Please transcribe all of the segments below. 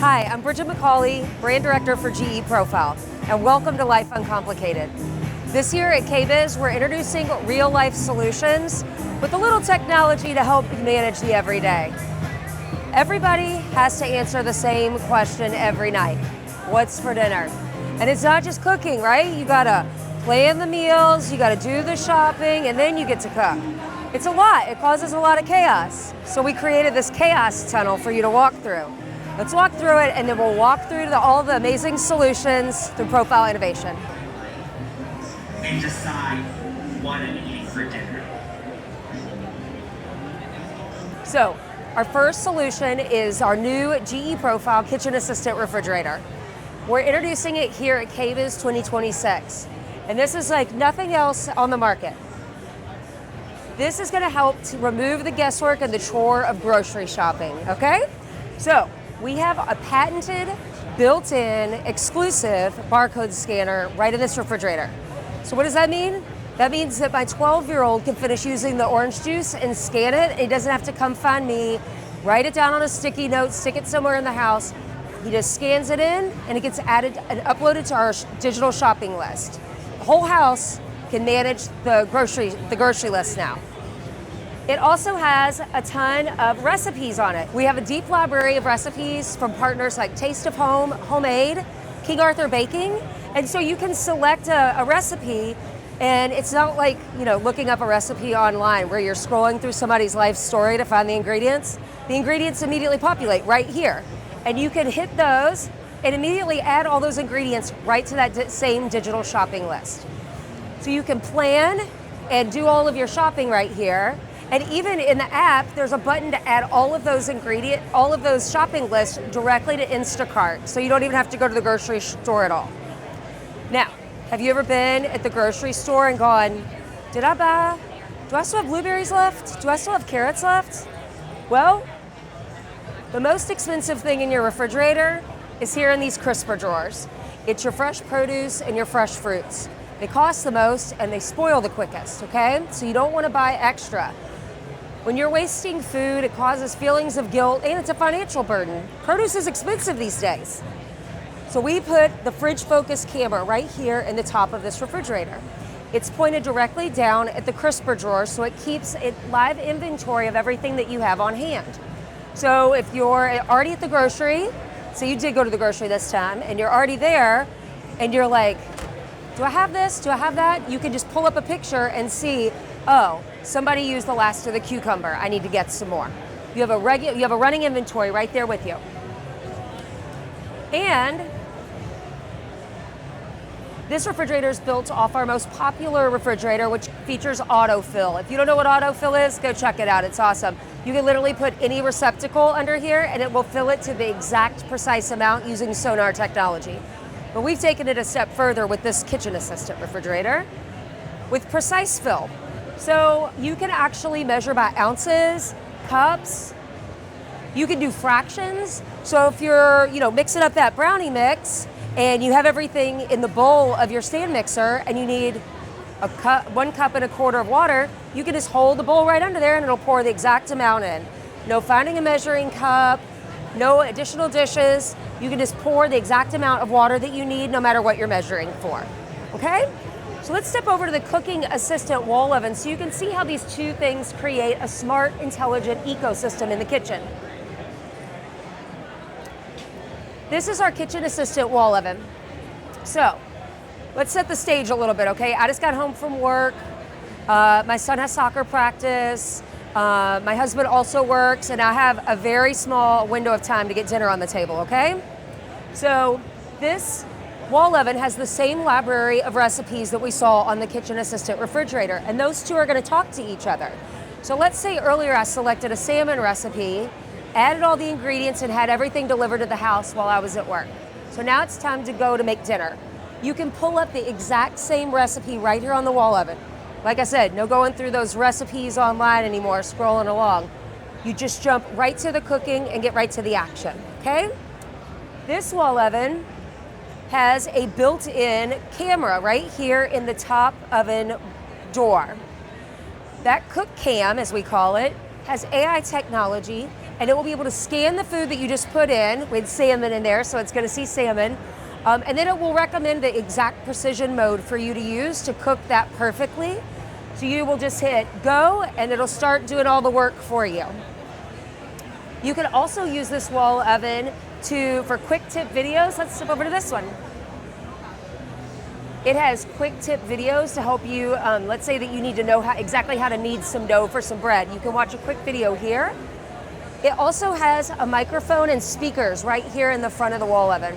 Hi, I'm Bridget McCauley, Brand Director for GE Profile, and welcome to Life Uncomplicated. This year at KBIS, we're introducing real-life solutions with a little technology to help you manage the everyday. Everybody has to answer the same question every night. What's for dinner? And it's not just cooking, right? You gotta plan the meals, you gotta do the shopping, and then you get to cook. It's a lot, it causes a lot of chaos. So we created this chaos tunnel for you to walk through. Let's walk through it, and then we'll walk through all the amazing solutions through profile innovation. And decide what to eat for dinner. So, our first solution is our new GE Profile Kitchen Assistant Refrigerator. We're introducing it here at KBIS 2026. And this is like nothing else on the market. This is gonna help to remove the guesswork and the chore of grocery shopping, okay? So, we have a patented, built-in, exclusive barcode scanner right in this refrigerator. So what does that mean? That means that my 12-year-old can finish using the orange juice and scan it. He doesn't have to come find me, write it down on a sticky note, stick it somewhere in the house. He just scans it in, and it gets added and uploaded to our digital shopping list. The whole house can manage the grocery list now. It also has a ton of recipes on it. We have a deep library of recipes from partners like Taste of Home, Homemade, King Arthur Baking, and so you can select a recipe, and it's not like, you know, looking up a recipe online where you're scrolling through somebody's life story to find the ingredients. The ingredients immediately populate right here, and you can hit those and immediately add all those ingredients right to that same digital shopping list. So you can plan and do all of your shopping right here. And even in the app, there's a button to add all of those shopping lists directly to Instacart. So you don't even have to go to the grocery store at all. Now, have you ever been at the grocery store and gone, do I still have blueberries left? Do I still have carrots left? Well, the most expensive thing in your refrigerator is here in these crisper drawers. It's your fresh produce and your fresh fruits. They cost the most and they spoil the quickest, okay? So you don't want to buy extra. When you're wasting food, it causes feelings of guilt and it's a financial burden. Produce is expensive these days. So we put the fridge focus camera right here in the top of this refrigerator. It's pointed directly down at the crisper drawer, so it keeps a live inventory of everything that you have on hand. So if you're already at the grocery, so you did go to the grocery this time, and you're already there, and you're like, do I have this? Do I have that? You can just pull up a picture and see, oh, somebody used the last of the cucumber. I need to get some more. You have a running inventory right there with you. And this refrigerator is built off our most popular refrigerator, which features autofill. If you don't know what autofill is, go check it out. It's awesome. You can literally put any receptacle under here and it will fill it to the exact precise amount using sonar technology. But we've taken it a step further with this kitchen assistant refrigerator with precise fill. So you can actually measure by ounces, cups. You can do fractions. So if you're, mixing up that brownie mix and you have everything in the bowl of your stand mixer and you need 1 cup and a quarter of water, you can just hold the bowl right under there and it'll pour the exact amount in. No finding a measuring cup, no additional dishes. You can just pour the exact amount of water that you need no matter what you're measuring for, okay? So let's step over to the cooking assistant wall oven so you can see how these two things create a smart, intelligent ecosystem in the kitchen. This is our kitchen assistant wall oven. So let's set the stage a little bit, okay? I just got home from work. My son has soccer practice. My husband also works, and I have a very small window of time to get dinner on the table, okay? So this wall oven has the same library of recipes that we saw on the kitchen assistant refrigerator, and those two are gonna talk to each other. So let's say earlier I selected a salmon recipe, added all the ingredients, and had everything delivered to the house while I was at work. So now it's time to go to make dinner. You can pull up the exact same recipe right here on the wall oven. Like I said, no going through those recipes online anymore, scrolling along. You just jump right to the cooking and get right to the action, okay? This wall oven has a built-in camera right here in the top oven door. That cook cam, as we call it, has AI technology and it will be able to scan the food that you just put in with salmon in there, so it's going to see salmon. And then it will recommend the exact precision mode for you to use to cook that perfectly. So you will just hit go and it'll start doing all the work for you. You can also use this wall oven for quick tip videos. Let's step over to this one. It has quick tip videos to help you, let's say that you need to know exactly how to knead some dough for some bread. You can watch a quick video here. It also has a microphone and speakers right here in the front of the wall oven.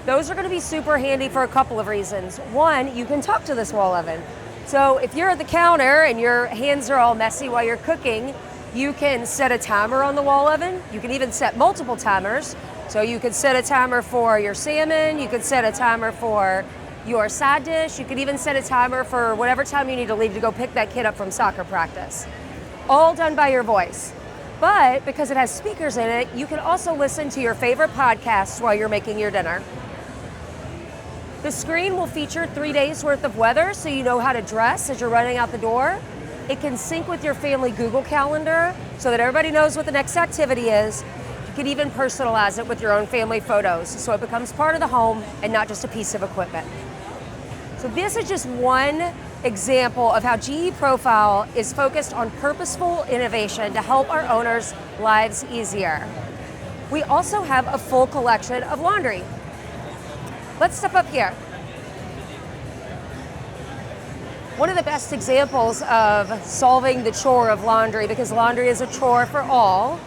Those are going to be super handy for a couple of reasons. One, you can talk to this wall oven. So if you're at the counter and your hands are all messy while you're cooking, you can set a timer on the wall oven. You can even set multiple timers. So you could set a timer for your salmon, you could set a timer for your side dish, you could even set a timer for whatever time you need to leave to go pick that kid up from soccer practice. All done by your voice. But because it has speakers in it, you can also listen to your favorite podcasts while you're making your dinner. The screen will feature 3 days worth of weather so you know how to dress as you're running out the door. It can sync with your family Google Calendar so that everybody knows what the next activity is. You can even personalize it with your own family photos so it becomes part of the home and not just a piece of equipment. So this is just one example of how GE Profile is focused on purposeful innovation to help our owners' lives easier. We also have a full collection of laundry. Let's step up here. One of the best examples of solving the chore of laundry, because laundry is a chore for all,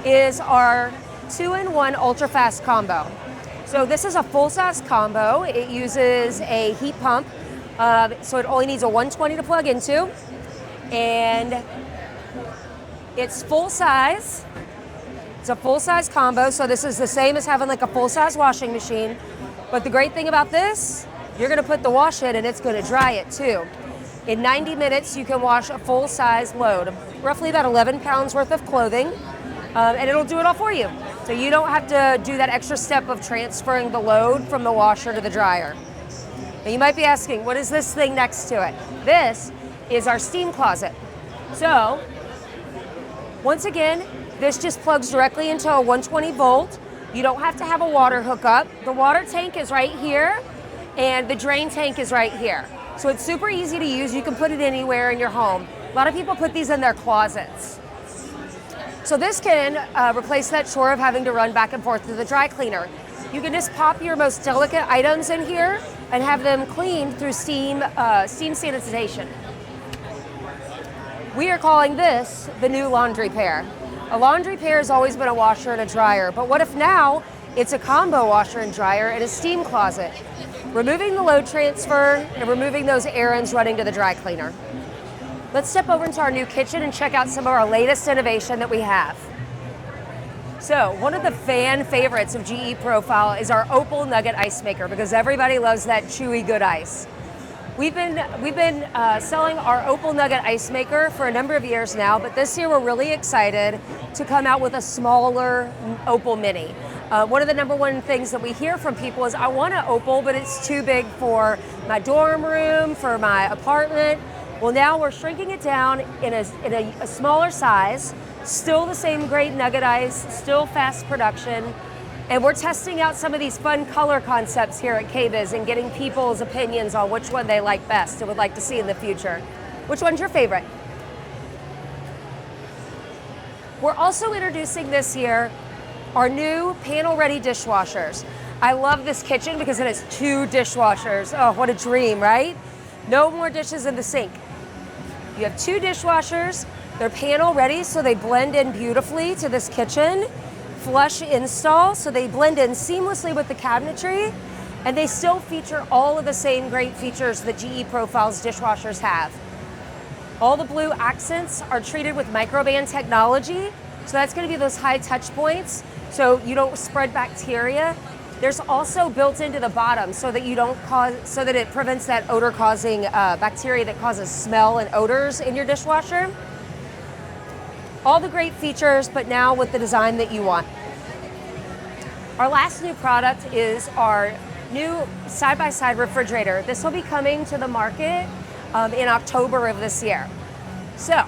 is our 2-in-1 ultra-fast combo. So this is a full-size combo. It uses a heat pump, so it only needs a 120 to plug into, and it's full-size. It's a full-size combo, so this is the same as having like a full-size washing machine. But the great thing about this, you're gonna put the wash in and it's gonna dry it too. In 90 minutes, you can wash a full-size load, roughly about 11 pounds worth of clothing, and it'll do it all for you. So you don't have to do that extra step of transferring the load from the washer to the dryer. Now you might be asking, what is this thing next to it? This is our steam closet. So, once again, this just plugs directly into a 120 volt. You don't have to have a water hookup. The water tank is right here, and the drain tank is right here. So it's super easy to use. You can put it anywhere in your home. A lot of people put these in their closets. So this can replace that chore of having to run back and forth to the dry cleaner. You can just pop your most delicate items in here and have them cleaned through steam sanitization. We are calling this the new laundry pair. A laundry pair has always been a washer and a dryer, but what if now it's a combo washer and dryer and a steam closet, removing the load transfer and removing those errands running to the dry cleaner. Let's step over into our new kitchen and check out some of our latest innovation that we have. So one of the fan favorites of GE Profile is our Opal Nugget Ice Maker, because everybody loves that chewy good ice. We've been selling our Opal Nugget Ice Maker for a number of years now, but this year we're really excited to come out with a smaller Opal Mini. One of the number one things that we hear from people is, I want an Opal, but it's too big for my dorm room, for my apartment. Well, now we're shrinking it down in a smaller size, still the same great nugget ice, still fast production. And we're testing out some of these fun color concepts here at KBIS and getting people's opinions on which one they like best and would like to see in the future. Which one's your favorite? We're also introducing this year our new panel-ready dishwashers. I love this kitchen because it has 2 dishwashers. Oh, what a dream, right? No more dishes in the sink. You have 2 dishwashers. They're panel-ready, so they blend in beautifully to this kitchen. Flush install, so they blend in seamlessly with the cabinetry, and they still feature all of the same great features that GE Profile's dishwashers have. All the blue accents are treated with microban technology, so that's going to be those high touch points, so you don't spread bacteria. There's also built into the bottom so that it prevents that odor-causing bacteria that causes smell and odors in your dishwasher. All the great features, but now with the design that you want. Our last new product is our new side-by-side refrigerator. This will be coming to the market in October of this year. So,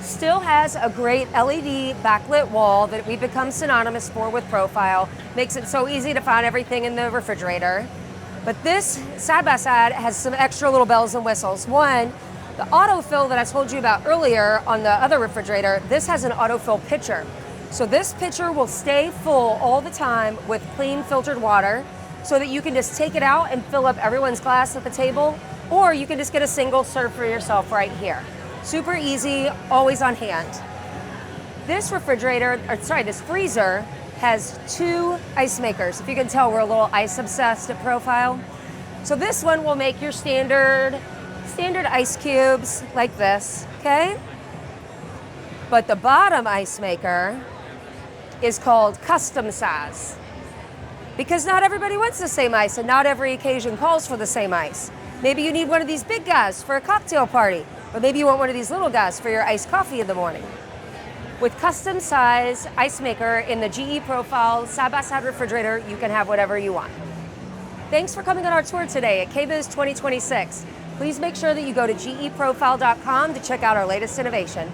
Still has a great LED backlit wall that we've become synonymous for with Profile. Makes it so easy to find everything in the refrigerator. But this side by side has some extra little bells and whistles. One, the autofill that I told you about earlier on the other refrigerator, this has an autofill pitcher. So this pitcher will stay full all the time with clean filtered water so that you can just take it out and fill up everyone's glass at the table, or you can just get a single serve for yourself right here. Super easy, always on hand. This this freezer has 2 ice makers. If you can tell, we're a little ice obsessed at Profile. So this one will make your standard ice cubes like this, okay? But the bottom ice maker is called custom size, because not everybody wants the same ice and not every occasion calls for the same ice. Maybe you need one of these big guys for a cocktail party, or maybe you want one of these little guys for your iced coffee in the morning. With custom size ice maker in the GE Profile side-by-side refrigerator, you can have whatever you want. Thanks for coming on our tour today at KBIS 2026. Please make sure that you go to geprofile.com to check out our latest innovation.